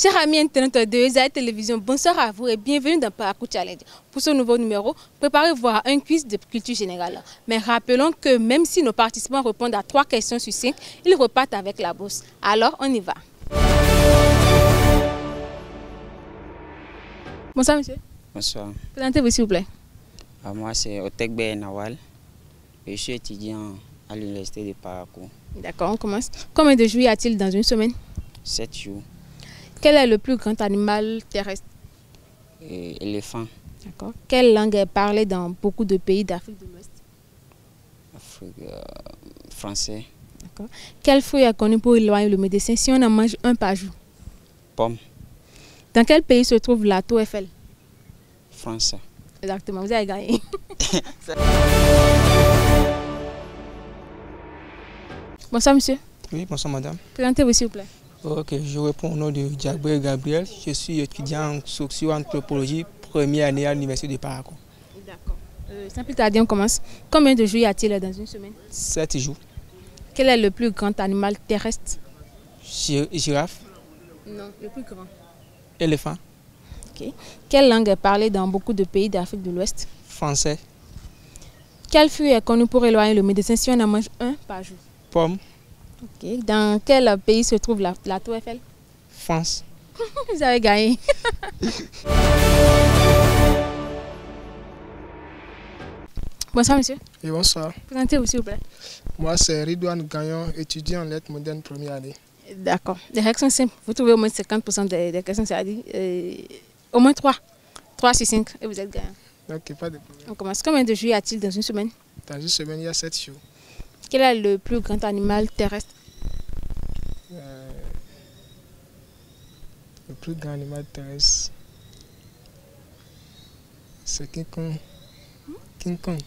Chers amis internautes de ESA Télévision, bonsoir à vous et bienvenue dans Parcours Challenge. Pour ce nouveau numéro, préparez-vous à un quiz de culture générale. Mais rappelons que même si nos participants répondent à 3 questions sur 5, ils repartent avec la bourse. Alors, on y va. Bonsoir monsieur. Bonsoir. Présentez-vous s'il vous plaît. Moi c'est Otekbe Nawal et je suis étudiant à l'université de Parakou. D'accord, on commence. Combien de jours y a-t-il dans une semaine? 7 jours. Quel est le plus grand animal terrestre? Éléphant. D'accord. Quelle langue est parlée dans beaucoup de pays d'Afrique de l'Ouest? Français. D'accord. Quel fruit est connu pour éloigner le médecin si on en mange un par jour? Pomme. Dans quel pays se trouve la Tour Eiffel? France. Exactement, vous avez gagné. Bonsoir monsieur. Oui, bonsoir madame. Présentez-vous s'il vous plaît. Ok, je réponds au nom de Diagbé Gabriel. Je suis étudiant en socio-anthropologie, première année à l'université de Parakou. D'accord. Sans plus tarder, on commence. Combien de jours y a-t-il dans une semaine? 7 jours. Quel est le plus grand animal terrestre? Girafe. Non, le plus grand. Éléphant. Ok. Quelle langue est parlée dans beaucoup de pays d'Afrique de l'Ouest? Français. Quel fruit est connu pour éloigner le médecin si on en mange un par jour? Pomme. Ok. Dans quel pays se trouve la Tour Eiffel? France. Vous avez gagné. Bonsoir monsieur. Et bonsoir. Présentez-vous s'il vous plaît. Moi c'est Ridouane Gagnon, étudiant en lettres modernes première année. D'accord. Les règles sont simples. Vous trouvez au moins 50% des questions, c'est-à-dire au moins 3. 3 sur 5 et vous êtes gagnant. Ok, pas de problème. On commence. Combien de jours y a-t-il dans une semaine? Dans une semaine, il y a 7 jours. Quel est le plus grand animal terrestre? Le plus grand animal terrestre, c'est King Kong. King Kong.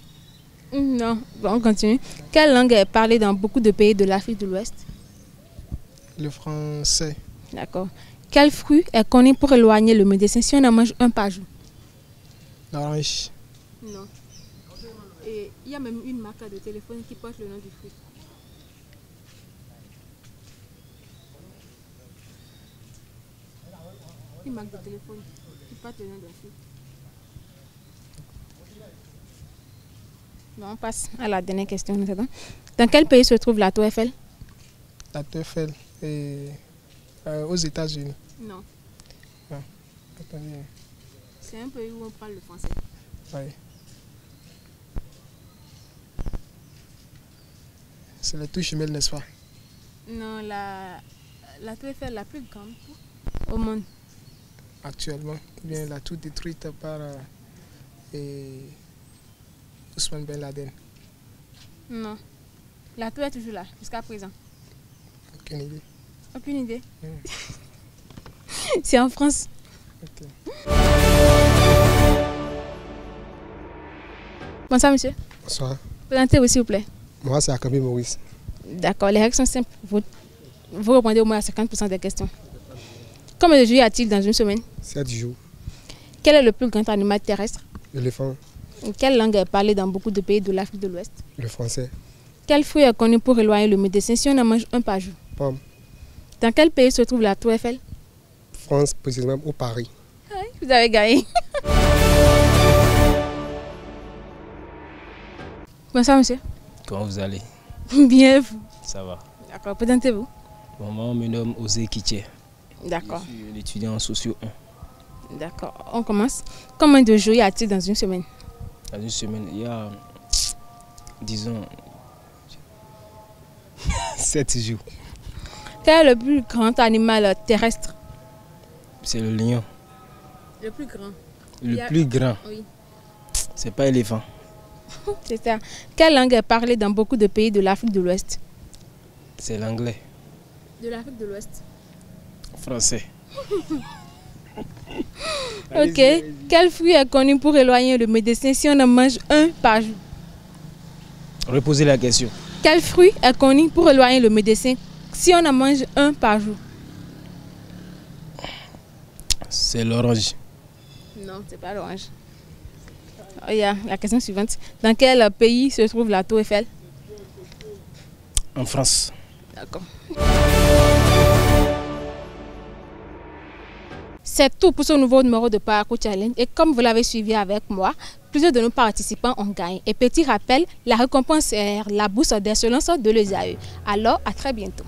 Non. Bon, on continue. Quelle langue est parlée dans beaucoup de pays de l'Afrique de l'Ouest? Le français. D'accord. Quel fruit est connu pour éloigner le médecin si on en mange un par jour? L'orange. Non. Et il y a même une marque de téléphone qui porte le nom du fruit. Une marque de téléphone qui porte le nom d'un fruit. Bon, on passe à la dernière question. Dans quel pays se trouve la Tour Eiffel? La Tour Eiffel. Aux États-Unis. Non. Ah, attendez. C'est un pays où on parle le français. Oui. C'est la Tour Jumelle, n'est-ce pas? Non, la Tour Eiffel la plus grande au monde. Actuellement, ou bien la tour détruite par Ousmane Ben Laden. Non. La tour est toujours là, jusqu'à présent. Aucune idée. Aucune idée. C'est en France. Ok. Bonsoir monsieur. Bonsoir. Présentez-vous s'il vous plaît. Moi, c'est Akabi Maurice. D'accord, les règles sont simples. Vous répondez au moins à 50% des questions. Combien de jours y a-t-il dans une semaine? 7 jours. Quel est le plus grand animal terrestre? Éléphant. Quelle langue est parlée dans beaucoup de pays de l'Afrique de l'Ouest? Le français. Quel fruit est connu pour éloigner le médecin si on en mange un par jour? Pomme. Dans quel pays se trouve la Tour Eiffel? France, précisément au Paris. Oui, vous avez gagné. Bonsoir monsieur. Comment vous allez? Bien vous. Ça va. D'accord, présentez-vous. Bon, moi, je me nomme Osé Kitché. D'accord. Je suis l'étudiant en socio 1. D'accord, on commence. Combien de jours y a-t-il dans une semaine? Dans une semaine, il y a, disons, 7 jours. Quel est le plus grand animal terrestre? C'est le lion. Le plus grand. Le plus grand. Oui. C'est pas éléphant. C'est ça. Quelle langue est parlée dans beaucoup de pays de l'Afrique de l'Ouest? C'est l'anglais. De l'Afrique de l'Ouest. Français. Ok. Quel fruit est connu pour éloigner le médecin si on en mange un par jour? Reposez la question. Quel fruit est connu pour éloigner le médecin si on en mange un par jour? C'est l'orange. Non, c'est pas l'orange. Oh, yeah. La question suivante. Dans quel pays se trouve la Tour Eiffel? En France. D'accord. C'est tout pour ce nouveau numéro de Parcours Challenge. Et comme vous l'avez suivi avec moi, plusieurs de nos participants ont gagné. Et petit rappel, la récompense est la bourse d'excellence de l'ESAE. Alors, à très bientôt.